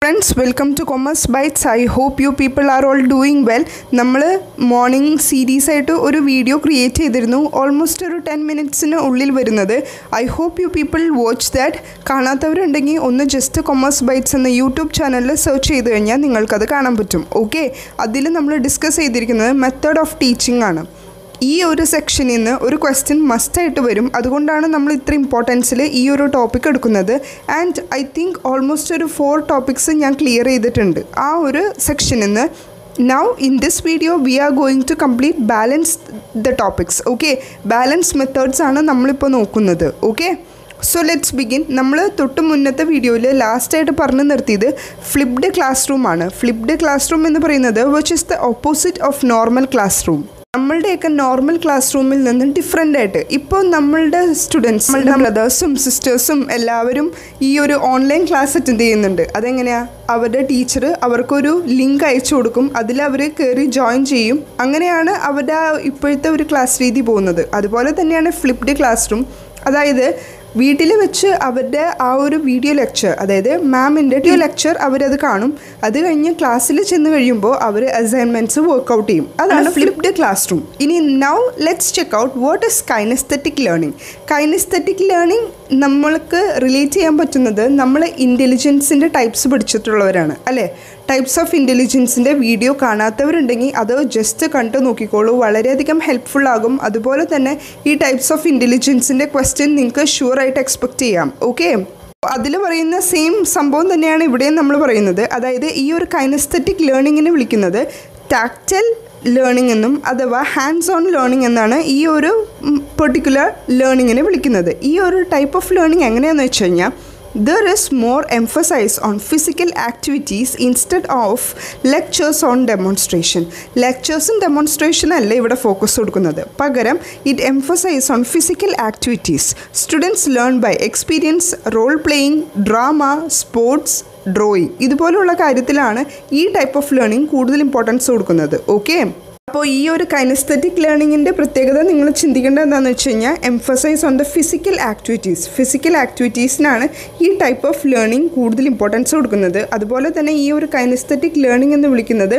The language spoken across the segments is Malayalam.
Friends, welcome to Commerce Bytes. I hope you people are all doing well. നമ്മൾ മോർണിംഗ് സീരീസ് ആയിട്ട് ഒരു വീഡിയോ ക്രിയേറ്റ് ചെയ്തിരുന്നു. ഓൾമോസ്റ്റ് ഒരു 10 മിനിറ്റ്സിന് ഉള്ളിൽ വരുന്നത്. I hope you people watch that. കാണാത്തവരുണ്ടെങ്കിൽ ഒന്ന് ജസ്റ്റ് കൊമേഴ്സ് ബൈറ്റ്സ് എന്ന യൂട്യൂബ് ചാനലിൽ സെർച്ച് ചെയ്ത് കഴിഞ്ഞാൽ നിങ്ങൾക്കത് കാണാൻ പറ്റും. ഓക്കെ, അതിൽ നമ്മൾ ഡിസ്കസ് ചെയ്തിരിക്കുന്നത് മെത്തേഡ് ഓഫ് ടീച്ചിങ് ആണ്. ഈ ഒരു സെക്ഷനിൽ നിന്ന് ഒരു ക്വസ്റ്റ്യൻ മസ്റ്റായിട്ട് വരും. അതുകൊണ്ടാണ് നമ്മൾ ഇത്ര ഇമ്പോർട്ടൻസിൽ ഈ ഒരു ടോപ്പിക് എടുക്കുന്നത്. ആൻഡ് ഐ തിങ്ക് ഓൾമോസ്റ്റ് ഒരു 4 ടോപ്പിക്സ് ഞാൻ ക്ലിയർ ചെയ്തിട്ടുണ്ട് ആ ഒരു സെക്ഷനിൽ നിന്ന്. Now in this video we are going to complete balance the topics. Okay, balance methods ആണ് നമ്മളിപ്പോൾ നോക്കുന്നത്. Okay, so let's begin. നമ്മൾ തൊട്ട് മുന്നത്തെ വീഡിയോയിൽ ലാസ്റ്റായിട്ട് പറഞ്ഞു നിർത്തിയത് ഫ്ലിപ്ഡ് ക്ലാസ് റൂം ആണ്. ഫ്ലിപ്ഡ് ക്ലാസ് റൂം എന്ന് പറയുന്നത് which is the opposite of normal classroom. നമ്മളുടെയൊക്കെ നോർമൽ ക്ലാസ് റൂമിൽ നിന്ന് ഡിഫറെൻ്റ് ആയിട്ട് ഇപ്പോൾ നമ്മളുടെ സ്റ്റുഡൻസ്, നമ്മളുടെ ബ്രദേഴ്സും സിസ്റ്റേഴ്സും എല്ലാവരും ഈ ഒരു ഓൺലൈൻ ക്ലാസ് അറ്റൻഡ് ചെയ്യുന്നുണ്ട്. അതെങ്ങനെയാണ്? അവരുടെ ടീച്ചർ അവർക്കൊരു ലിങ്ക് അയച്ചു കൊടുക്കും, അതിൽ അവർ കയറി ജോയിൻ ചെയ്യും. അങ്ങനെയാണ് അവരുടെ ഇപ്പോഴത്തെ ഒരു ക്ലാസ് രീതി പോകുന്നത്. അതുപോലെ തന്നെയാണ് ഫ്ലിപ്ഡ് ക്ലാസ് റൂം. അതായത് വീട്ടിൽ വെച്ച് അവരുടെ ആ ഒരു വീഡിയോ ലെക്ചർ, അതായത് മാമിൻ്റെ വീഡിയോ ലെക്ചർ അവരത് കാണും. അത് കഴിഞ്ഞ് ക്ലാസ്സിൽ ചെന്ന് കഴിയുമ്പോൾ അവർ അസൈൻമെൻറ്റ്സ് വർക്കൗട്ട് ചെയ്യും. അതാണ് ഫ്ലിപ്ഡ് ക്ലാസ് റൂം. ഇനി now let's check out what is kinesthetic learning. Kinesthetic learning നമ്മൾക്ക് റിലേറ്റ് ചെയ്യാൻ പറ്റുന്നത് നമ്മൾ ഇൻ്റലിജൻസിൻ്റെ ടൈപ്സ് പഠിച്ചിട്ടുള്ളവരാണ് അല്ലേ. ടൈപ്സ് ഓഫ് ഇൻ്റലിജൻസിൻ്റെ വീഡിയോ കാണാത്തവരുണ്ടെങ്കിൽ അത് ജസ്റ്റ് കണ്ടു നോക്കിക്കോളൂ, വളരെയധികം ഹെൽപ്ഫുൾ ആകും. അതുപോലെ തന്നെ ഈ ടൈപ്സ് ഓഫ് ഇൻ്റലിജൻസിൻ്റെ ക്വസ്റ്റ്യൻ നിങ്ങൾക്ക് ഷുവറായിട്ട് എക്സ്പെക്റ്റ് ചെയ്യാം. ഓക്കെ, അതിൽ പറയുന്ന സെയിം സംഭവം തന്നെയാണ് ഇവിടെയും നമ്മൾ പറയുന്നത്. അതായത് ഈ ഒരു കൈനസ്തെറ്റിക് ലേണിങ്ങിനെ വിളിക്കുന്നത് ടാക്റ്റൈൽ ലേണിംഗ് എന്നും അഥവാ ഹാൻഡ്സ് ഓൺ ലേണിംഗ് എന്നാണ് ഈ ഒരു പെർട്ടിക്കുലർ ലേണിങ്ങിനെ വിളിക്കുന്നത്. ഈ ഒരു ടൈപ്പ് ഓഫ് ലേണിംഗ് എങ്ങനെയാണെന്ന് വെച്ച് കഴിഞ്ഞാൽ there is more emphasis on physical activities instead of lectures on demonstration. Lectures and demonstration അല്ല ഇവിടെ ഫോക്കസ് കൊടുക്കുന്നത്. പകരം it emphasizes on physical activities. Students learn by experience, role playing, drama, sports, drawing. ഇതുപോലുള്ള കാര്യത്തിലാണ് ഈ ടൈപ്പ് ഓഫ് ലേണിംഗ് കൂടുതൽ ഇമ്പോർട്ടൻസ് കൊടുക്കുന്നത്. ഓക്കെ, അപ്പോൾ ഈ ഒരു കൈനസ്തെറ്റിക് ലേണിങ്ങിൻ്റെ പ്രത്യേകത നിങ്ങൾ ചിന്തിക്കേണ്ടത് എന്താണെന്ന് വെച്ച് കഴിഞ്ഞാൽ emphasize on the physical activities. ഫിസിക്കൽ ആക്ടിവിറ്റീസിനാണ് ഈ ടൈപ്പ് ഓഫ് ലേണിംഗ് കൂടുതൽ ഇമ്പോർട്ടൻസ് കൊടുക്കുന്നത്. അതുപോലെ തന്നെ ഈ ഒരു കൈനസ്തെറ്റിക് ലേണിംഗ് എന്ന് വിളിക്കുന്നത്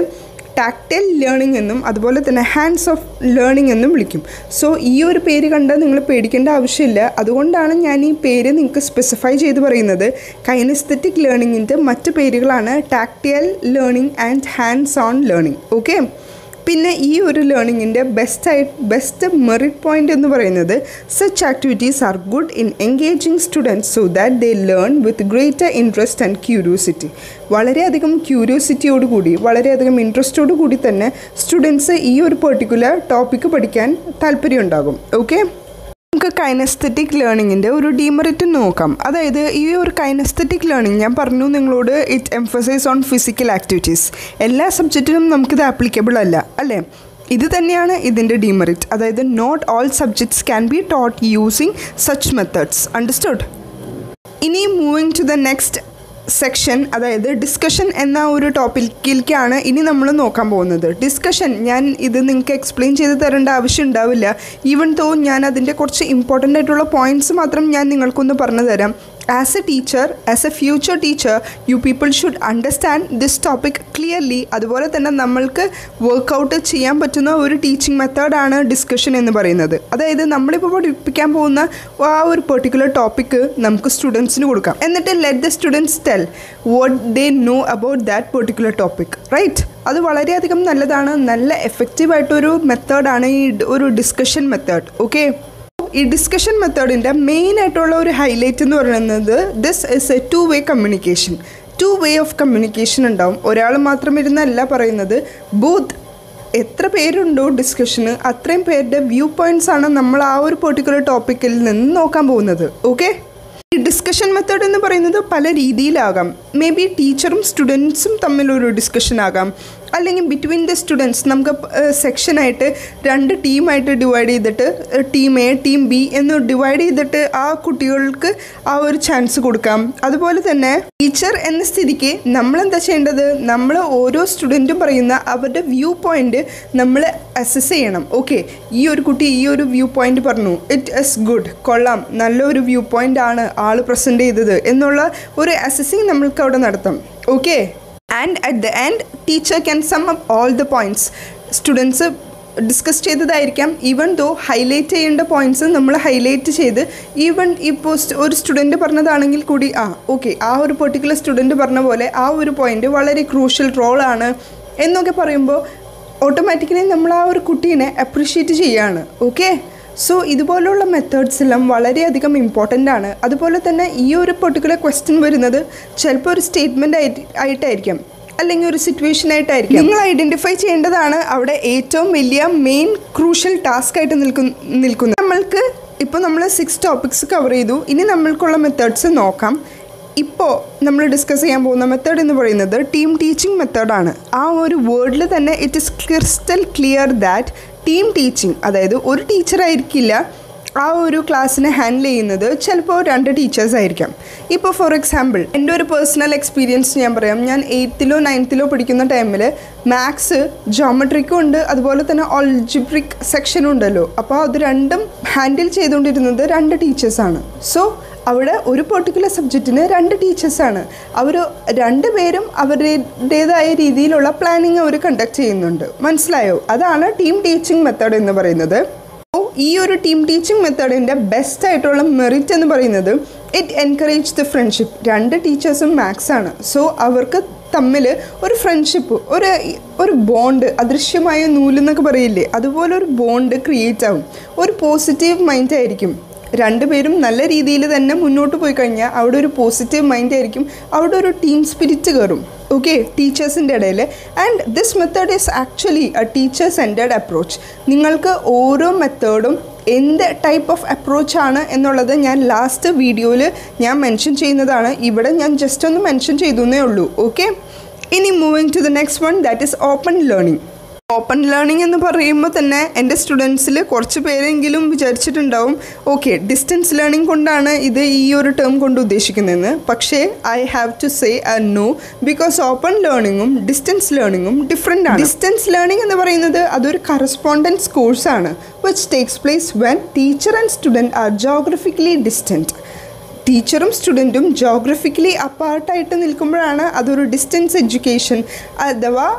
ടാക്റ്റൈൽ ലേണിംഗ് എന്നും അതുപോലെ തന്നെ ഹാൻഡ്സ് ഓഫ് ലേണിംഗ് എന്നും വിളിക്കും. സോ ഈ ഒരു പേര് കണ്ടാൽ നിങ്ങൾ പേടിക്കേണ്ട ആവശ്യമില്ല. അതുകൊണ്ടാണ് ഞാൻ ഈ പേര് നിങ്ങൾക്ക് സ്പെസിഫൈ ചെയ്ത് പറയുന്നത്. കൈനസ്തെറ്റിക് ലേണിങ്ങിൻ്റെ മറ്റ് പേരുകളാണ് tactile learning and hands on learning. Okay, പിന്നെ ഈ ഒരു ലേണിങ്ങിൻ്റെ ബെസ്റ്റ് മെറിറ്റ് പോയിൻ്റ് എന്ന് പറയുന്നത് such activities are good in engaging students so that they learn with greater interest and curiosity. വളരെയധികം ക്യൂരിയോസിറ്റിയോടുകൂടി വളരെയധികം ഇൻട്രസ്റ്റോടു കൂടി തന്നെ സ്റ്റുഡൻസ് ഈ ഒരു പെർട്ടിക്കുലർ ടോപ്പിക്ക് പഠിക്കാൻ താല്പര്യം ഉണ്ടാകും. ഓക്കെ, നമുക്ക് കൈനസ്തെറ്റിക് ലേണിങ്ങിൻ്റെ ഒരു ഡീമെറിറ്റ് നോക്കാം. അതായത് ഈ ഒരു കൈനസ്തെറ്റിക് ലേണിംഗ് ഞാൻ പറഞ്ഞു നിങ്ങളോട്, it emphasize on physical activities. എല്ലാ സബ്ജക്റ്റിനും നമുക്കിത് ആപ്ലിക്കബിൾ അല്ല അല്ലേ. ഇത് തന്നെയാണ് ഇതിൻ്റെ ഡീമെറിറ്റ്. അതായത് not all subjects can be taught using such methods. Understood? ഇനി moving to the next section, അതായത് ഡിസ്കഷൻ എന്ന ഒരു ടോപ്പിക്കിലേക്കാണ് ഇനി നമ്മൾ നോക്കാൻ പോകുന്നത്. ഡിസ്കഷൻ ഞാൻ ഇത് നിങ്ങൾക്ക് എക്സ്പ്ലെയിൻ ചെയ്ത് തരേണ്ട ആവശ്യം ഉണ്ടാവില്ല. ഈവൻ തോ ഞാൻ അതിൻ്റെ കുറച്ച് ഇമ്പോർട്ടൻ്റ് ആയിട്ടുള്ള പോയിൻറ്റ്സ് മാത്രം ഞാൻ നിങ്ങൾക്കൊന്ന് പറഞ്ഞു തരാം. As A teacher, as A future teacher, U people should understand this topic clearly. അതുപോലെ തന്നെ നമ്മൾക്ക് വർക്കൗട്ട് ചെയ്യാൻ പറ്റുന്ന ഒരു ടീച്ചിങ് മെത്തേഡാണ് ഡിസ്കഷൻ എന്ന് പറയുന്നത്. അതായത് നമ്മളിപ്പോൾ പഠിപ്പിക്കാൻ പോകുന്ന ആ ഒരു പെർട്ടിക്കുലർ ടോപ്പിക്ക് നമുക്ക് സ്റ്റുഡൻസിന് കൊടുക്കാം. എന്നിട്ട് let the students tell what they know about that particular topic. Right? അത് വളരെയധികം നല്ലതാണ്. നല്ല എഫക്റ്റീവായിട്ടൊരു മെത്തേഡാണ് ഈ ഒരു ഡിസ്കഷൻ മെത്തേഡ്. ഓക്കെ, ഈ ഡിസ്കഷൻ മെത്തേഡിൻ്റെ മെയിൻ ആയിട്ടുള്ള ഒരു ഹൈലൈറ്റ് എന്ന് പറയുന്നത് this is a 2-way communication. 2-way of communication ഉണ്ടാവും. ഒരാൾ മാത്രം ഇരുന്നല്ല പറയുന്നത്. ബോത്ത് എത്ര പേരുണ്ടോ ഡിസ്കഷന് അത്രയും പേരുടെ വ്യൂ പോയിൻറ്റ്സ് ആണ് നമ്മൾ ആ ഒരു പെർട്ടിക്കുലർ ടോപ്പിക്കിൽ നിന്ന് നോക്കാൻ പോകുന്നത്. ഓക്കെ, ഈ ഡിസ്കഷൻ മെത്തേഡ് എന്ന് പറയുന്നത് പല രീതിയിലാകാം. മേ ബി ടീച്ചറും സ്റ്റുഡൻസും തമ്മിലൊരു ഡിസ്കഷൻ ആകാം, അല്ലെങ്കിൽ ബിറ്റ്വീൻ ദ സ്റ്റുഡൻസ് നമുക്ക് സെക്ഷനായിട്ട് 2 ടീമായിട്ട് ഡിവൈഡ് ചെയ്തിട്ട് ടീം എ ടീം ബി എന്ന് ഡിവൈഡ് ചെയ്തിട്ട് ആ കുട്ടികൾക്ക് ആ ഒരു ചാൻസ് കൊടുക്കാം. അതുപോലെ തന്നെ ടീച്ചർ എന്ന സ്ഥിതിക്ക് നമ്മളെന്താ ചെയ്യേണ്ടത്? നമ്മൾ ഓരോ സ്റ്റുഡൻറ്റും പറയുന്ന അവരുടെ വ്യൂ പോയിൻ്റ് നമ്മൾ അസസ് ചെയ്യണം. ഓക്കെ, ഈ ഒരു കുട്ടി ഈ ഒരു വ്യൂ പോയിൻ്റ് പറഞ്ഞു, ഇറ്റ് ഈസ് ഗുഡ്, കൊള്ളാം, നല്ലൊരു വ്യൂ പോയിൻ്റ് ആണ് ആൾ പ്രസൻറ്റ് ചെയ്തത് എന്നുള്ള ഒരു അസസിങ് നമ്മൾക്ക് അവിടെ നടത്താം. Okay, and at the end teacher can sum up all the points. Students ഡിസ്കസ് ചെയ്തതായിരിക്കാം. ഈവൻ ദോ ഹൈലൈറ്റ് ചെയ്യേണ്ട പോയിൻറ്റ്സ് നമ്മൾ ഹൈലൈറ്റ് ചെയ്ത്, ഈവൻ ഇപ്പോൾ ഒരു സ്റ്റുഡൻറ്റ് പറഞ്ഞതാണെങ്കിൽ കൂടി ഓക്കെ, ആ ഒരു പെർട്ടിക്കുലർ സ്റ്റുഡൻറ്റ് പറഞ്ഞ പോലെ ആ ഒരു പോയിൻ്റ് വളരെ ക്രൂഷ്യൽ റോളാണ് എന്നൊക്കെ പറയുമ്പോൾ ഓട്ടോമാറ്റിക്കലി നമ്മൾ ആ ഒരു കുട്ടീനെ അപ്രിഷ്യേറ്റ് ചെയ്യുകയാണ്. ഓക്കെ, സോ ഇതുപോലുള്ള മെത്തേഡ്സ് എല്ലാം വളരെയധികം ഇമ്പോർട്ടൻ്റ് ആണ്. അതുപോലെ തന്നെ ഈ ഒരു പെർട്ടിക്കുലർ ക്വസ്റ്റ്യൻ വരുന്നത് ചിലപ്പോൾ ഒരു സ്റ്റേറ്റ്മെൻറ്റ് ആയിട്ടായിരിക്കാം, അല്ലെങ്കിൽ ഒരു സിറ്റുവേഷൻ ആയിട്ടായിരിക്കും. നിങ്ങൾ ഐഡൻറ്റിഫൈ ചെയ്യേണ്ടതാണ് അവിടെ ഏറ്റവും വലിയ മെയിൻ ക്രൂഷ്യൽ ടാസ്ക് ആയിട്ട് നിൽക്കുന്നത്. നമ്മൾക്ക് ഇപ്പോൾ നമ്മൾ 6 ടോപ്പിക്സ് കവർ ചെയ്തു. ഇനി നമ്മൾക്കുള്ള മെത്തേഡ്സ് നോക്കാം. ഇപ്പോൾ നമ്മൾ ഡിസ്കസ് ചെയ്യാൻ പോകുന്ന മെത്തേഡ് എന്ന് പറയുന്നത് ടീം ടീച്ചിങ് മെത്തേഡാണ്. ആ ഒരു വേർഡിൽ തന്നെ it is crystal clear that team teaching, അതായത് ഒരു ടീച്ചറായിരിക്കില്ല ആ ഒരു ക്ലാസ്സിനെ ഹാൻഡിൽ ചെയ്യുന്നത്, ചിലപ്പോൾ 2 ടീച്ചേഴ്സ് ആയിരിക്കാം. ഇപ്പോൾ ഫോർ എക്സാമ്പിൾ എൻ്റെ ഒരു പേഴ്സണൽ എക്സ്പീരിയൻസ് ഞാൻ പറയാം. ഞാൻ 8th-ലോ 9th-ലോ പഠിക്കുന്ന ടൈമിൽ മാത്സ് ജോമെട്രിക്കും ഉണ്ട്, അതുപോലെ തന്നെ ഓൾജിബ്രിക് സെക്ഷനും ഉണ്ടല്ലോ. അപ്പോൾ അത് രണ്ടും ഹാൻഡിൽ ചെയ്തുകൊണ്ടിരുന്നത് 2 ടീച്ചേഴ്സാണ്. സോ അവിടെ ഒരു പെർട്ടിക്കുലർ സബ്ജക്റ്റിന് 2 ടീച്ചേഴ്സാണ്. അവർ 2 പേരും അവരുടേതായ രീതിയിലുള്ള പ്ലാനിങ് അവർ കണ്ടക്ട് ചെയ്യുന്നുണ്ട്. മനസ്സിലായോ? അതാണ് ടീം ടീച്ചിങ് മെത്തേഡ് എന്ന് പറയുന്നത്. ഈ ഒരു ടീം ടീച്ചിങ് മെത്തേഡിൻ്റെ ബെസ്റ്റ് ആയിട്ടുള്ള മെറിറ്റ് എന്ന് പറയുന്നത് ഇറ്റ് എൻകറേജ് ദ ഫ്രണ്ട്ഷിപ്പ്. 2 ടീച്ചേഴ്സും മാത്സ് ആണ്. സോ അവർക്ക് തമ്മിൽ ഒരു ഫ്രണ്ട്ഷിപ്പ്, ഒരു ബോണ്ട്, അദൃശ്യമായ നൂലെന്നൊക്കെ പറയില്ലേ, അതുപോലെ ഒരു ബോണ്ട് ക്രിയേറ്റ് ആവും. ഒരു പോസിറ്റീവ് മൈൻഡ് ആയിരിക്കും. 2 പേരും നല്ല രീതിയിൽ തന്നെ മുന്നോട്ട് പോയി കഴിഞ്ഞാൽ അവിടെ ഒരു പോസിറ്റീവ് മൈൻഡ് ആയിരിക്കും, അവിടെ ഒരു ടീം സ്പിരിറ്റ് കയറും. ഓക്കെ, ടീച്ചേഴ്സിൻ്റെ ഇടയിൽ. And this method is actually A teacher centred approach. നിങ്ങൾക്ക് ഓരോ മെത്തേഡും എന്ത് ടൈപ്പ് ഓഫ് അപ്രോച്ചാണ് എന്നുള്ളത് ഞാൻ ലാസ്റ്റ് വീഡിയോയിൽ ഞാൻ മെൻഷൻ ചെയ്യുന്നതാണ്. ഇവിടെ ഞാൻ ജസ്റ്റ് ഒന്ന് മെൻഷൻ ചെയ്തേ ഉള്ളൂ. ഓക്കെ, ഇനി moving to the next one, that is open learning. Open learning എന്ന് പറയുമ്പോൾ തന്നെ എൻ്റെ സ്റ്റുഡൻസിൽ കുറച്ച് പേരെങ്കിലും വിചാരിച്ചിട്ടുണ്ടാവും ഓക്കെ ഡിസ്റ്റൻസ് ലേണിംഗ് കൊണ്ടാണ് ഇത് ഈ ഒരു ടേം കൊണ്ട് ഉദ്ദേശിക്കുന്നതെന്ന്. പക്ഷേ I have to say no, because open ലേണിങ്ങും ഡിസ്റ്റൻസ് ലേണിങ്ങും ഡിഫറെൻ്റ് ആണ്. ഡിസ്റ്റൻസ് ലേണിംഗ് എന്ന് പറയുന്നത് അതൊരു കറസ്പോണ്ടൻസ് കോഴ്സാണ് which takes place when teacher and student are geographically distant. ടീച്ചറും സ്റ്റുഡൻറ്റും ജോഗ്രഫിക്കലി അപ്പാർട്ടായിട്ട് നിൽക്കുമ്പോഴാണ് അതൊരു ഡിസ്റ്റൻസ് എഡ്യൂക്കേഷൻ അഥവാ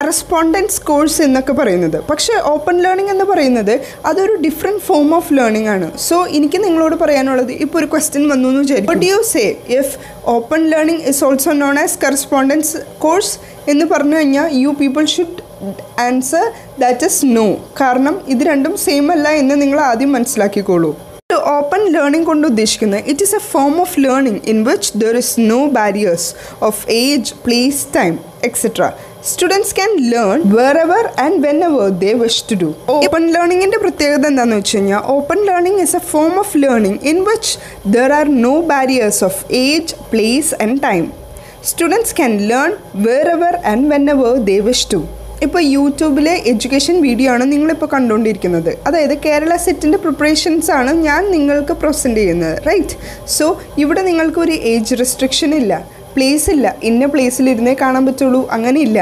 കറസ്പോണ്ടൻസ് കോഴ്സ് എന്നൊക്കെ പറയുന്നത്. പക്ഷേ ഓപ്പൺ ലേണിംഗ് എന്ന് പറയുന്നത് അതൊരു ഡിഫറെൻറ്റ് ഫോം ഓഫ് ലേണിംഗ് ആണ്. സോ എനിക്ക് നിങ്ങളോട് പറയാനുള്ളത്, ഇപ്പോൾ ഒരു ക്വസ്റ്റ്യൻ വന്നു എന്ന് വിചാരിക്കും, what do you say if open learning is also known as correspondence course എന്ന് പറഞ്ഞു കഴിഞ്ഞാൽ you people should answer that is no. കാരണം ഇത് രണ്ടും സെയിം അല്ല എന്ന് നിങ്ങൾ ആദ്യം മനസ്സിലാക്കിക്കോളൂ. ഓപ്പൺ ലേണിംഗ് കൊണ്ട് ഉദ്ദേശിക്കുന്നത് it is a form of learning in which there is no barriers of age, place, time etcetera. Students can learn wherever and whenever they wish to do. Open learning ന്റെ പ്രത്യേകത എന്താണെന്ന് വെച്ച് കഴിഞ്ഞാൽ open learning is a form of learning in which there are no barriers of age, place and time. Students can learn wherever and whenever they wish to. ഇപ്പോൾ യൂട്യൂബിലെ എഡ്യൂക്കേഷൻ വീഡിയോ ആണ് നിങ്ങളിപ്പോൾ കണ്ടുകൊണ്ടിരിക്കുന്നത്. അതായത് കേരള സെറ്റിൻ്റെ പ്രിപ്പറേഷൻസ് ആണ് ഞാൻ നിങ്ങൾക്ക് പ്രസൻറ്റ് ചെയ്യുന്നത്, റൈറ്റ്? സോ ഇവിടെ നിങ്ങൾക്ക് ഒരു ഏജ് റെസ്ട്രിക്ഷൻ ഇല്ല, പ്ലേസ് ഇല്ല, ഇന്ന പ്ലേസിലിരുന്നേ കാണാൻ പറ്റുള്ളൂ, അങ്ങനെയില്ല.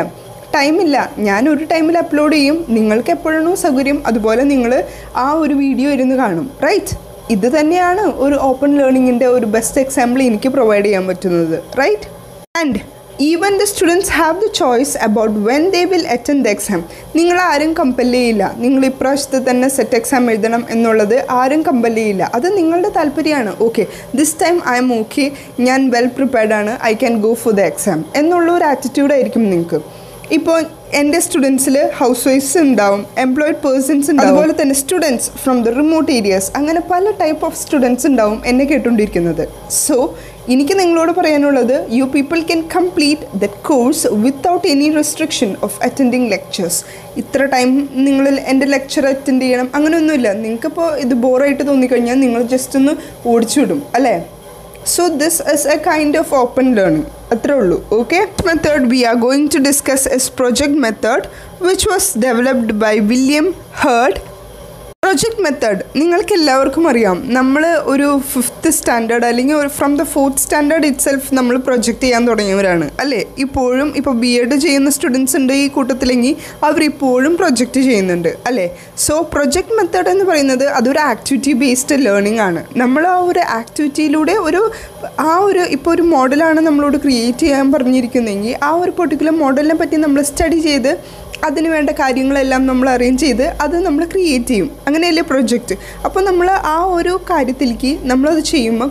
ടൈമില്ല, ഞാനൊരു ടൈമിൽ അപ്ലോഡ് ചെയ്യും, നിങ്ങൾക്ക് എപ്പോഴാണോ സൗകര്യം അതുപോലെ നിങ്ങൾ ആ ഒരു വീഡിയോ ഇരുന്ന് കാണും, റൈറ്റ്? ഇത് തന്നെയാണ് ഒരു ഓപ്പൺ ലേണിങ്ങിൻ്റെ ഒരു ബെസ്റ്റ് എക്സാമ്പിൾ എനിക്ക് പ്രൊവൈഡ് ചെയ്യാൻ പറ്റുന്നത്, right? And even the students have the choice about when they will attend the exam. നിങ്ങൾ ആരും കമ്പൽ ചെയ്യില്ല നിങ്ങൾ ഇപ്രാവശ്യത്തെ തന്നെ സെറ്റ് എക്സാം എഴുതണം എന്നുള്ളത് ആരും കമ്പൽ ചെയ്യില്ല. അത് നിങ്ങളുടെ താല്പര്യമാണ്. Okay, this time I M okay, ഞാൻ വെൽ പ്രിപ്പയർഡ് ആണ്, I can go for the exam എന്നുള്ള ഒരു ആറ്റിറ്റ്യൂഡായിരിക്കും നിങ്ങൾക്ക്. ഇപ്പോൾ എൻ്റെ സ്റ്റുഡൻസിൽ ഹൗസ് വൈഫ്സ് ഉണ്ടാവും, എംപ്ലോയിഡ് പേഴ്സൺസ് ഉണ്ടാവും, അതുപോലെ തന്നെ students from the remote areas, അങ്ങനെ പല ടൈപ്പ് ഓഫ് സ്റ്റുഡൻസ് ഉണ്ടാവും എന്നെ കേട്ടുകൊണ്ടിരിക്കുന്നത്. സോ എനിക്ക് നിങ്ങളോട് പറയാനുള്ളത്, you people can complete that course without any restriction of attending lectures. ഇത്ര ടൈം നിങ്ങൾ എൻ്റെ ലെക്ചർ അറ്റൻഡ് ചെയ്യണം അങ്ങനെയൊന്നുമില്ല. നിങ്ങൾക്കിപ്പോൾ ഇത് ബോറായിട്ട് തോന്നിക്കഴിഞ്ഞാൽ നിങ്ങൾ ജസ്റ്റ് ഒന്ന് ഓടിച്ചു വിടും, അല്ലേ? So this is a kind of open learning. അത്രേ ഉള്ളൂ. Okay, method we are going to discuss is project method which was developed by William Hurt. Project method നിങ്ങൾക്ക് എല്ലാവർക്കും അറിയാം. നമ്മൾ ഒരു 5th സ്റ്റാൻഡേർഡ് അല്ലെങ്കിൽ from the 4th standard it self നമ്മൾ പ്രൊജക്റ്റ് ചെയ്യാൻ തുടങ്ങിയവരാണ് അല്ലേ. ഇപ്പോഴും ഇപ്പോൾ BEd ചെയ്യുന്ന സ്റ്റുഡൻസ് ഉണ്ട് ഈ കൂട്ടത്തിലെങ്കിൽ അവരിപ്പോഴും പ്രൊജക്റ്റ് ചെയ്യുന്നുണ്ട് അല്ലേ. സോ പ്രൊജക്റ്റ് മെത്തേഡ് എന്ന് പറയുന്നത് അതൊരു ആക്ടിവിറ്റി ബേസ്ഡ് ലേണിംഗ് ആണ്. നമ്മൾ ആ ഒരു ആക്ടിവിറ്റിയിലൂടെ ഇപ്പോൾ ഒരു മോഡലാണ് നമ്മളോട് ക്രിയേറ്റ് ചെയ്യാൻ പറഞ്ഞിരിക്കുന്നതെങ്കിൽ ആ ഒരു പെർട്ടിക്കുലർ മോഡലിനെ പറ്റി നമ്മൾ സ്റ്റഡി ചെയ്ത് അതിന് വേണ്ട കാര്യങ്ങളെല്ലാം നമ്മൾ അറേഞ്ച് ചെയ്ത് അത് നമ്മൾ ക്രിയേറ്റ് ചെയ്യും. അങ്ങനെയല്ലേ പ്രൊജക്റ്റ്. അപ്പോൾ നമ്മൾ ആ ഒരു കാര്യത്തിലേക്ക് നമ്മളത് ചെയ്യുമ്പോൾ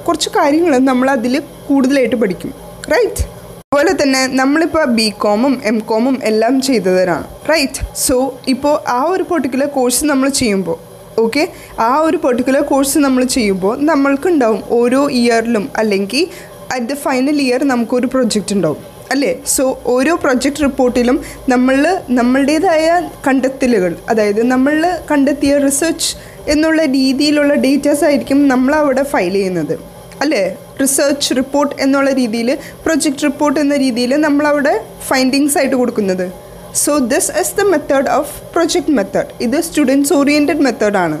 കുറച്ച് കാര്യങ്ങൾ നമ്മളതിൽ കൂടുതലായിട്ട് പഠിക്കും, റൈറ്റ്. അതുപോലെ തന്നെ നമ്മളിപ്പോൾ BCom-ഉം MCom-ഉം എല്ലാം ചെയ്തവരാണ്, റൈറ്റ്. സോ ഇപ്പോൾ ആ ഒരു പെർട്ടിക്കുലർ കോഴ്സ് നമ്മൾ ചെയ്യുമ്പോൾ ആ ഒരു പെർട്ടിക്കുലർ കോഴ്സ് നമ്മൾ ചെയ്യുമ്പോൾ നമ്മൾക്കുണ്ടാവും ഓരോ ഇയറിലും അല്ലെങ്കിൽ അറ്റ് ദ ഫൈനൽ ഇയർ നമുക്കൊരു പ്രൊജക്റ്റ് ഉണ്ടാവും അല്ലേ. സോ ഓരോ പ്രൊജക്റ്റ് റിപ്പോർട്ടിലും നമ്മളുടേതായ കണ്ടെത്തലുകൾ, അതായത് നമ്മൾ കണ്ടെത്തിയ റിസർച്ച് എന്നുള്ള രീതിയിലുള്ള ഡേറ്റാസ് ആയിരിക്കും നമ്മളവിടെ ഫയൽ ചെയ്യുന്നത് അല്ലേ. റിസർച്ച് റിപ്പോർട്ട് എന്നുള്ള രീതിയിൽ, പ്രൊജക്റ്റ് റിപ്പോർട്ട് എന്ന രീതിയിൽ നമ്മളവിടെ ഫൈൻഡിങ്സ് ആയിട്ട് കൊടുക്കുന്നത്. So this is the method of project method. ഇത് സ്റ്റുഡൻസ് ഓറിയൻറ്റഡ് മെത്തേഡാണ്.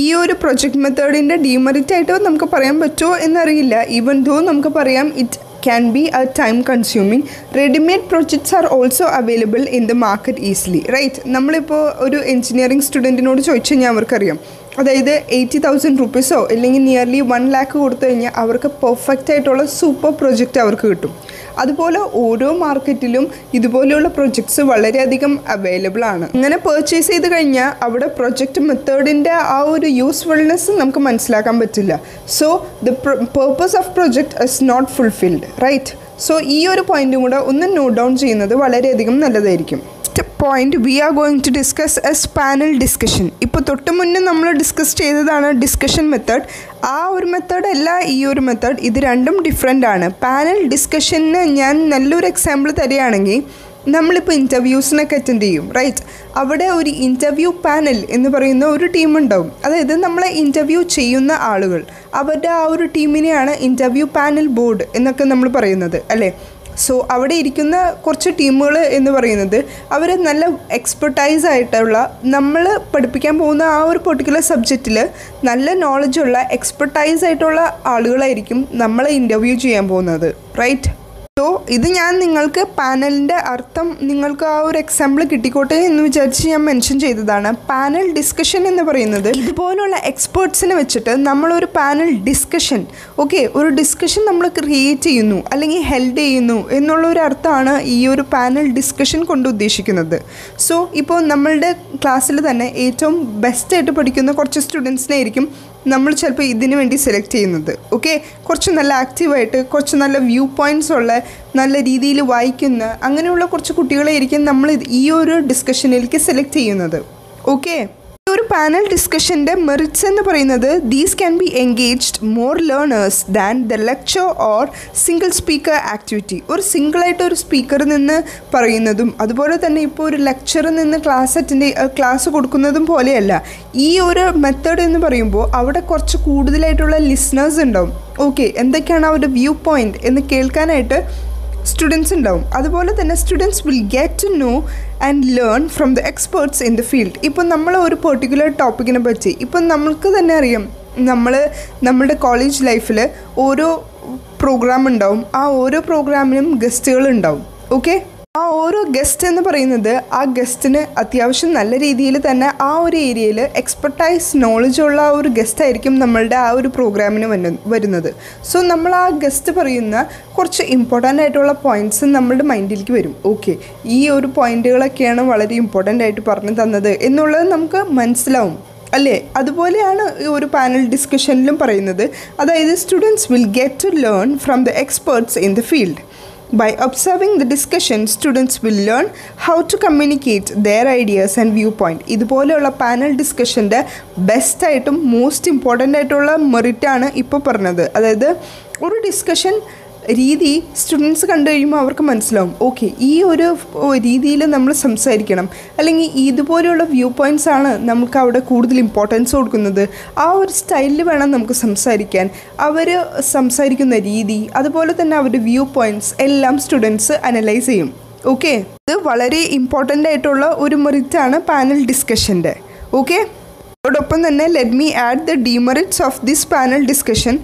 ഈ ഒരു പ്രൊജക്റ്റ് മെത്തേഡിൻ്റെ ഡീമെറിറ്റ് ആയിട്ട് നമുക്ക് പറയാൻ പറ്റുമോ എന്നറിയില്ല. ഈവൻ ദോ നമുക്ക് പറയാം it can be a time consuming. Ready-made projects are also available in the market easily, right. നമ്മളിപ്പോൾ ഒരു എഞ്ചിനീയറിംഗ് സ്റ്റുഡൻറ്റിനോട് ചോദിച്ചു കഴിഞ്ഞാൽ അവർക്കറിയാം, അതായത് 80,000 റുപ്പീസോ അല്ലെങ്കിൽ നിയർലി 1 lakh കൊടുത്തു കഴിഞ്ഞാൽ അവർക്ക് പെർഫെക്റ്റ് ആയിട്ടുള്ള സൂപ്പർ പ്രൊജക്റ്റ് അവർക്ക് കിട്ടും. അതുപോലെ ഓരോ മാർക്കറ്റിലും ഇതുപോലെയുള്ള പ്രൊജക്ട്സ് വളരെയധികം അവൈലബിൾ ആണ്. അങ്ങനെ പർച്ചേസ് ചെയ്ത് കഴിഞ്ഞാൽ അവിടെ പ്രൊജക്റ്റ് മെത്തേഡിൻ്റെ ആ ഒരു യൂസ്ഫുൾനെസ് നമുക്ക് മനസ്സിലാക്കാൻ പറ്റില്ല. So the purpose of project is not fulfilled, right. So ഈ ഒരു പോയിന്റും കൂടെ ഒന്ന് നോട്ട് ഡൗൺ ചെയ്യുന്നത് വളരെയധികം നല്ലതായിരിക്കും. Point we are going to discuss is panel discussion. ഇപ്പോൾ തൊട്ട് മുന്നേ നമ്മൾ ഡിസ്കസ് ചെയ്തതാണ് ഡിസ്കഷൻ മെത്തേഡ്. ആ ഒരു മെത്തേഡ് അല്ല ഈ ഒരു മെത്തേഡ്, ഇത് രണ്ടും ഡിഫറെൻ്റ് ആണ്. പാനൽ ഡിസ്കഷന് ഞാൻ നല്ലൊരു എക്സാമ്പിൾ തരികയാണെങ്കിൽ, നമ്മളിപ്പോൾ ഇൻ്റർവ്യൂസിനൊക്കെ അറ്റൻഡ് ചെയ്യും, റൈറ്റ്. അവിടെ ഒരു ഇൻ്റർവ്യൂ പാനൽ എന്ന് പറയുന്ന ഒരു ടീം ഉണ്ടാവും. അതായത് നമ്മളെ ഇൻ്റർവ്യൂ ചെയ്യുന്ന ആളുകൾ, അവരുടെ ആ ഒരു ടീമിനെയാണ് ഇൻ്റർവ്യൂ പാനൽ ബോർഡ് എന്നൊക്കെ നമ്മൾ പറയുന്നത് അല്ലേ. സോ അവിടെ ഇരിക്കുന്ന കുറച്ച് ടീമുകൾ എന്ന് പറയുന്നത് അവർ നല്ല എക്സ്പെർട്ടൈസ് ആയിട്ടുള്ള, നമ്മൾ പഠിപ്പിക്കാൻ പോകുന്ന ആ ഒരു പെർട്ടിക്കുലർ സബ്ജക്റ്റിൽ നല്ല നോളജുള്ള എക്സ്പെർട്ടൈസ് ആയിട്ടുള്ള ആളുകളായിരിക്കും നമ്മളെ ഇൻ്റർവ്യൂ ചെയ്യാൻ പോകുന്നത്, റൈറ്റ്. സോ ഇത് ഞാൻ നിങ്ങൾക്ക് പാനലിൻ്റെ അർത്ഥം നിങ്ങൾക്ക് ആ ഒരു എക്സാമ്പിൾ കിട്ടിക്കോട്ടെ എന്ന് വിചാരിച്ച് ഞാൻ മെൻഷൻ ചെയ്തതാണ്. പാനൽ ഡിസ്കഷൻ എന്ന് പറയുന്നത് ഇതുപോലുള്ള എക്സ്പേർട്സിനെ വെച്ചിട്ട് നമ്മളൊരു പാനൽ ഡിസ്കഷൻ ഒരു ഡിസ്കഷൻ നമ്മൾ ക്രിയേറ്റ് ചെയ്യുന്നു അല്ലെങ്കിൽ ഹെൽഡ് ചെയ്യുന്നു എന്നുള്ളൊരു അർത്ഥമാണ് ഈ ഒരു പാനൽ ഡിസ്കഷൻ കൊണ്ട് ഉദ്ദേശിക്കുന്നത്. സോ ഇപ്പോൾ നമ്മളുടെ ക്ലാസ്സിൽ തന്നെ ഏറ്റവും ബെസ്റ്റായിട്ട് പഠിക്കുന്ന കുറച്ച് സ്റ്റുഡൻസിനെ ആയിരിക്കും നമ്മൾ ചിലപ്പോൾ ഇതിനു വേണ്ടി സെലക്ട് ചെയ്യുന്നത്. കുറച്ച് നല്ല ആക്റ്റീവായിട്ട് കുറച്ച് നല്ല വ്യൂ പോയിൻറ്റ്സ് ഉള്ള നല്ല രീതിയിൽ വായിക്കുന്ന അങ്ങനെയുള്ള കുറച്ച് കുട്ടികളായിരിക്കും നമ്മൾ ഈ ഒരു ഡിസ്കഷനിലേക്ക് സെലക്ട് ചെയ്യുന്നത്. ഒരു പാനൽ ഡിസ്കഷൻ്റെ മെറിറ്റ്സ് എന്ന് പറയുന്നത് these can be engaged more learners than the lecture or single speaker activity. ഒരു സിംഗിളായിട്ട് ഒരു സ്പീക്കറിൽ നിന്ന് പറയുന്നതും അതുപോലെ തന്നെ ഇപ്പോൾ ഒരു ലെക്ചറിൽ നിന്ന് ക്ലാസ് കൊടുക്കുന്നതും പോലെയല്ല. ഈ ഒരു മെത്തേഡ് എന്ന് പറയുമ്പോൾ അവിടെ കുറച്ച് കൂടുതലായിട്ടുള്ള ലിസണേഴ്സ് ഉണ്ടാവും. എന്തൊക്കെയാണ് അവരുടെ വ്യൂ പോയിൻ്റ് എന്ന് കേൾക്കാനായിട്ട് സ്റ്റുഡൻസ് ഉണ്ടാവും. അതുപോലെ തന്നെ students will get to know and learn from the experts in the field. ഇപ്പം നമ്മൾ ഒരു പെർട്ടിക്കുലർ ടോപ്പിക്കിനെ പറ്റി ഇപ്പം നമ്മൾക്ക് തന്നെ അറിയാം, നമ്മുടെ കോളേജ് ലൈഫിൽ ഓരോ പ്രോഗ്രാം ഉണ്ടാവും. ആ ഓരോ പ്രോഗ്രാമിനും ഗസ്റ്റുകൾ ഉണ്ടാവും. ആ ഓരോ ഗസ്റ്റ് എന്ന് പറയുന്നത് ആ ഗസ്റ്റിന് അത്യാവശ്യം നല്ല രീതിയിൽ തന്നെ ആ ഒരു ഏരിയയിൽ എക്സ്പെർട്ടൈസ് നോളജുള്ള ആ ഒരു ഗസ്റ്റ് ആയിരിക്കും നമ്മളുടെ ആ ഒരു പ്രോഗ്രാമിന് വരുന്നത്. സോ നമ്മൾ ആ ഗസ്റ്റ് പറയുന്ന കുറച്ച് ഇമ്പോർട്ടൻ്റ് ആയിട്ടുള്ള പോയിൻറ്റ്സ് നമ്മളുടെ മൈൻഡിലേക്ക് വരും. ഈ ഒരു പോയിൻറ്റുകളൊക്കെയാണ് വളരെ ഇമ്പോർട്ടൻ്റ് ആയിട്ട് പറഞ്ഞു തന്നത് എന്നുള്ളത് നമുക്ക് മനസ്സിലാവും അല്ലേ. അതുപോലെയാണ് ഈ ഒരു പാനൽ ഡിസ്കഷനിലും പറയുന്നത്. അതായത് students will get to learn from the experts in the field. By observing the discussion, students will learn how to communicate their ideas and viewpoint. ഇതുപോലെയുള്ള പാനൽ ഡിസ്കഷൻ്റെ ബെസ്റ്റായിട്ടും മോസ്റ്റ് ഇമ്പോർട്ടൻ്റ് ആയിട്ടുള്ള മെറിറ്റാണ് ഇപ്പോൾ പറഞ്ഞത്. അതായത് ഒരു ഡിസ്കഷൻ രീതി സ്റ്റുഡൻസ് കണ്ടു കഴിയുമ്പോൾ അവർക്ക് മനസ്സിലാവും ഈ ഒരു രീതിയിൽ നമ്മൾ സംസാരിക്കണം, അല്ലെങ്കിൽ ഇതുപോലെയുള്ള വ്യൂ പോയിൻറ്റ്സ് ആണ് നമുക്ക് അവിടെ കൂടുതൽ ഇമ്പോർട്ടൻസ് കൊടുക്കുന്നത്. ആ ഒരു സ്റ്റൈലിൽ വേണം നമുക്ക് സംസാരിക്കാൻ. അവർ സംസാരിക്കുന്ന രീതി അതുപോലെ തന്നെ അവരുടെ വ്യൂ പോയിൻറ്റ്സ് എല്ലാം സ്റ്റുഡൻസ് അനലൈസ് ചെയ്യും. ഇത് വളരെ ഇമ്പോർട്ടൻ്റ് ആയിട്ടുള്ള ഒരു മെറിറ്റാണ് പാനൽ ഡിസ്കഷൻ്റെ. ഓക്കെ, അതോടൊപ്പം തന്നെ let me add the demerits of this panel discussion.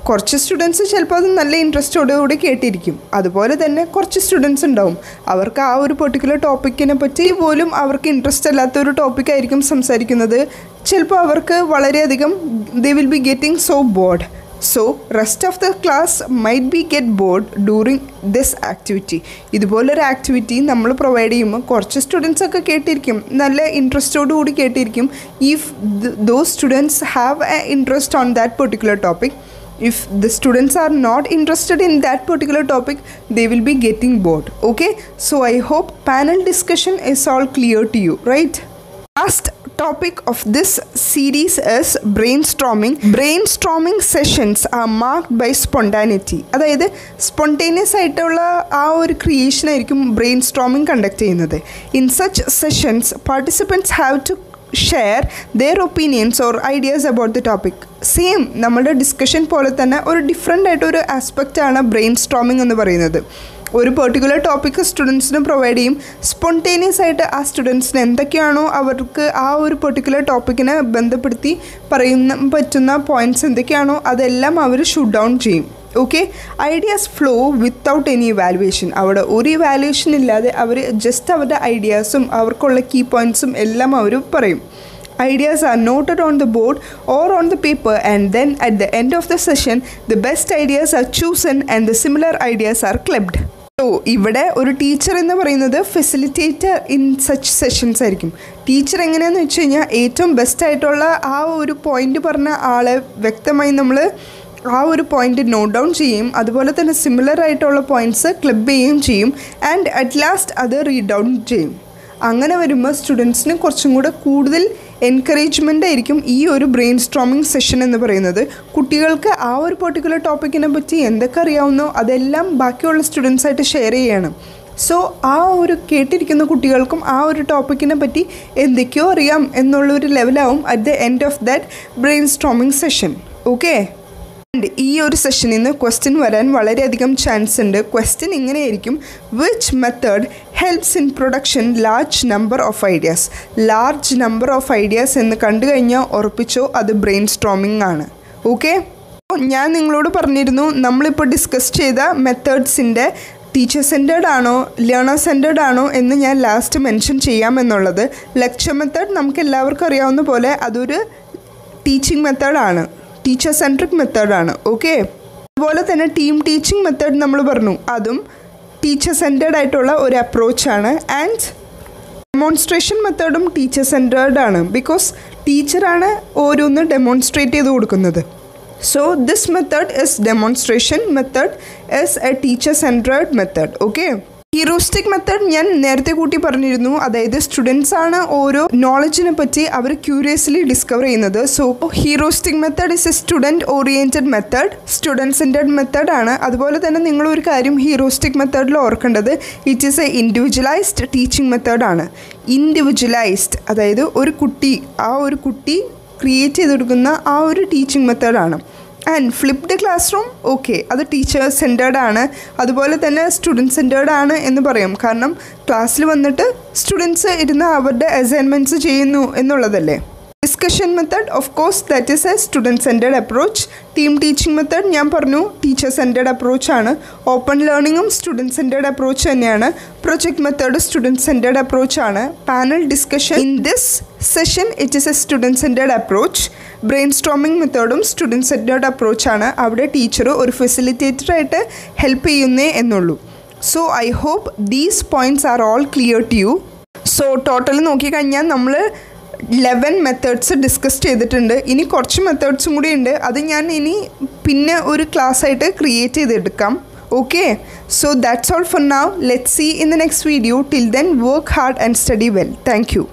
കുറച്ച് സ്റ്റുഡൻസ് ചിലപ്പോൾ അത് നല്ല ഇൻട്രസ്റ്റോടുകൂടി കേട്ടിരിക്കും. അതുപോലെ തന്നെ കുറച്ച് സ്റ്റുഡൻസ് ഉണ്ടാവും അവർക്ക് ആ ഒരു പെർട്ടിക്കുലർ ടോപ്പിക്കിനെ പറ്റി പോലും അവർക്ക് ഇൻട്രസ്റ്റ് അല്ലാത്തൊരു ടോപ്പിക്കായിരിക്കും സംസാരിക്കുന്നത്. ചിലപ്പോൾ അവർക്ക് വളരെയധികം they will be getting so bored. So rest of the class might be get bored during this activity. ഇതുപോലൊരു ആക്ടിവിറ്റി നമ്മൾ പ്രൊവൈഡ് ചെയ്യുമ്പോൾ കുറച്ച് സ്റ്റുഡൻസൊക്കെ കേട്ടിരിക്കും, നല്ല ഇൻട്രസ്റ്റോടു കൂടി കേട്ടിരിക്കും. If those students have a interest on that particular topic. If the students are not interested in that particular topic, they will be getting bored. Okay, so I hope panel discussion is all clear to you, right? Last topic of this series is brainstorming. Brainstorming sessions are marked by spontaneity. അതായത് സ്പോണ്ടേനിയസ് ആയിട്ടുള്ള ആ ഒരു ക്രിയേഷൻ ആയിരിക്കും ബ്രെയിൻസ്ട്രോമിംഗ് കണ്ടക്ട് ചെയ്യുന്നത്. In such sessions participants have to share their opinions or ideas about the topic. Same നമ്മുടെ ഡിസ്കഷൻ പോലെ തന്നെ ഒരു ഡിഫറെൻ്റ് ആയിട്ടൊരു ആസ്പെക്റ്റാണ് ബ്രെയിൻ സ്ട്രോമിംഗ് എന്ന് പറയുന്നത്. ഒരു പെർട്ടിക്കുലർ ടോപ്പിക്ക് സ്റ്റുഡൻസിന് പ്രൊവൈഡ് ചെയ്യും. സ്പോണ്ടേനിയസ് ആയിട്ട് ആ സ്റ്റുഡൻസിന് എന്തൊക്കെയാണോ അവർക്ക് ആ ഒരു പെർട്ടിക്കുലർ ടോപ്പിക്കിനെ ബന്ധപ്പെടുത്തി പറ്റുന്ന പോയിൻറ്റ്സ് എന്തൊക്കെയാണോ അതെല്ലാം അവർ ഷൂട്ട് ഡൗൺ ചെയ്യും. Okay, ideas flow without any evaluation. അവിടെ ഒരു ഇവാലുവേഷൻ ഇല്ലാതെ അവർ ജസ്റ്റ് അവരുടെ ഐഡിയാസും അവർക്കുള്ള കീ പോയിൻറ്റ്സും എല്ലാം അവർ പറയും. Ideas are noted on the board or on the paper, and then at the end of the session the best ideas are chosen and the similar ideas are clubbed. So ഇവിടെ ഒരു ടീച്ചർ എന്ന് പറയുന്നത് ഫെസിലിറ്റേറ്റർ ഇൻ സച്ച് സെഷൻസ് ആയിരിക്കും. ടീച്ചർ എങ്ങനെയാണെന്ന് വെച്ച് കഴിഞ്ഞാൽ ഏറ്റവും ബെസ്റ്റായിട്ടുള്ള ആ ഒരു പോയിൻ്റ് പറഞ്ഞ ആളെ വ്യക്തമായി നമ്മൾ ആ ഒരു പോയിൻ്റ് നോട്ട് ഡൗൺ ചെയ്യും. അതുപോലെ തന്നെ സിമിലർ ആയിട്ടുള്ള പോയിൻറ്റ്സ് ക്ലബ് ചെയ്യുകയും ചെയ്യും. ആൻഡ് അറ്റ് ലാസ്റ്റ് അത് റീഡ് ഡൗൺ ചെയ്യും. അങ്ങനെ വരുമ്പോൾ സ്റ്റുഡൻസിന് കുറച്ചും കൂടെ കൂടുതൽ എൻകറേജ്മെൻ്റ് ആയിരിക്കും ഈ ഒരു ബ്രെയിൻ സ്ട്രോമിംഗ് സെഷൻ എന്ന് പറയുന്നത്. കുട്ടികൾക്ക് ആ ഒരു പെർട്ടിക്കുലർ ടോപ്പിക്കിനെ പറ്റി എന്തൊക്കെ അറിയാവുന്നോ അതെല്ലാം ബാക്കിയുള്ള സ്റ്റുഡൻസായിട്ട് ഷെയർ ചെയ്യണം. സോ ആ ഒരു കേട്ടിരിക്കുന്ന കുട്ടികൾക്കും ആ ഒരു ടോപ്പിക്കിനെ പറ്റി എന്തൊക്കെയോ അറിയാം എന്നുള്ളൊരു ലെവലാവും at the end of that brainstorming session. Okay, ഈ ഒരു സെഷനിൽ നിന്ന് ക്വസ്റ്റ്യൻ വരാൻ വളരെയധികം ചാൻസ് ഉണ്ട്. ക്വസ്റ്റ്യൻ ഇങ്ങനെയായിരിക്കും: which method helps in production large number of ideas. Large number of ideas എന്ന് കണ്ടു കഴിഞ്ഞാൽ ഉറപ്പിച്ചോ അത് ബ്രെയിൻ സ്ട്രോമിംഗ് ആണ്. ഓക്കെ, ഞാൻ നിങ്ങളോട് പറഞ്ഞിരുന്നു നമ്മളിപ്പോൾ ഡിസ്കസ് ചെയ്ത മെത്തേഡ്സിൻ്റെ ടീച്ചർ സെൻറ്റേർഡ് ആണോ ലേണർ സെൻറ്റേർഡ് ആണോ എന്ന് ഞാൻ ലാസ്റ്റ് മെൻഷൻ ചെയ്യാമെന്നുള്ളത്. ലെക്ചർ മെത്തേഡ് നമുക്ക് എല്ലാവർക്കും അറിയാവുന്ന പോലെ അതൊരു ടീച്ചിങ് മെത്തേഡാണ്, ടീച്ചർ സെൻട്രിക് മെത്തേഡാണ്. ഓക്കെ, അതുപോലെ തന്നെ ടീം ടീച്ചിങ് മെത്തേഡ് നമ്മൾ പറഞ്ഞു, അതും ടീച്ചർ സെൻറ്റേർഡ് ആയിട്ടുള്ള ഒരു അപ്രോച്ചാണ്. ആൻഡ് ഡെമോൺസ്ട്രേഷൻ മെത്തേഡും ടീച്ചർ സെൻറ്റേർഡ് ആണ്. ബിക്കോസ് ടീച്ചറാണ് ഓരോന്ന് ഡെമോൺസ്ട്രേറ്റ് ചെയ്ത് കൊടുക്കുന്നത്. So this method is demonstration method is a teacher centered method. Okay, heuristic method ഞാൻ നേരത്തെ കൂട്ടി പറഞ്ഞിരുന്നു. അതായത് സ്റ്റുഡൻസ് ആണ് ഓരോ നോളജിനെ പറ്റി അവർ ക്യൂരിയസ്ലി ഡിസ്കവർ ചെയ്യുന്നത്. So heuristic method is a student oriented method, student centered method ആണ്. അതുപോലെ തന്നെ നിങ്ങളൊരു കാര്യം ഹീറോസ്റ്റിക് മെത്തേഡിൽ ഓർക്കേണ്ടത്, it is a individualized teaching മെത്തേഡാണ്. ഇൻഡിവിജ്വലൈസ്ഡ് അതായത് ഒരു കുട്ടി ക്രിയേറ്റ് ചെയ്തെടുക്കുന്ന ആ ഒരു ടീച്ചിങ് മെത്തേഡാണ്. And flipped classroom okay, അത് ടീച്ചർ സെൻറ്റേർഡ് ആണ്. അതുപോലെ തന്നെ സ്റ്റുഡൻറ്റ് സെൻറ്റേർഡ് ആണ് എന്ന് പറയും. കാരണം ക്ലാസ്സിൽ വന്നിട്ട് സ്റ്റുഡൻസ് ഇരുന്ന് അവരുടെ അസൈൻമെൻറ്റ്സ് ചെയ്യുന്നു എന്നുള്ളതല്ലേ. Discussion method of course that is a student centered approach. Team teaching method ഞാൻ പറഞ്ഞു ടീച്ചർ സെൻറ്റേർഡ് അപ്രോച്ചാണ്. ഓപ്പൺ ലേണിങ്ങും സ്റ്റുഡൻറ്റ് സെൻറ്റേർഡ് അപ്രോച്ച് തന്നെയാണ്. പ്രൊജക്ട് മെത്തേഡ് സ്റ്റുഡൻറ്റ് സെൻറ്റേർഡ് അപ്രോച്ചാണ്. Panel discussion in this session it is a student centered approach. Brainstorming മെത്തേഡും സ്റ്റുഡൻറ്റ് സെൻറ്റേർഡ് അപ്രോച്ചാണ്. അവിടെ ടീച്ചർ ഒരു ഫെസിലിറ്റേറ്ററായിട്ട് ഹെൽപ്പ് ചെയ്യുന്നേ എന്നുള്ളൂ. So I hope these points are all clear to you. So total നോക്കിക്കഴിഞ്ഞാൽ നമ്മൾ 11 മെത്തേഡ്സ് ഡിസ്കസ് ചെയ്തിട്ടുണ്ട്. ഇനി കുറച്ച് മെത്തേഡ്സും കൂടി ഉണ്ട്. അത് ഞാൻ ഇനി പിന്നെ ഒരു ക്ലാസ് ആയിട്ട് ക്രിയേറ്റ് ചെയ്തെടുക്കാം. Okay, so that's all for now. Let's see in the next video. Till then, work hard and study well. Thank you.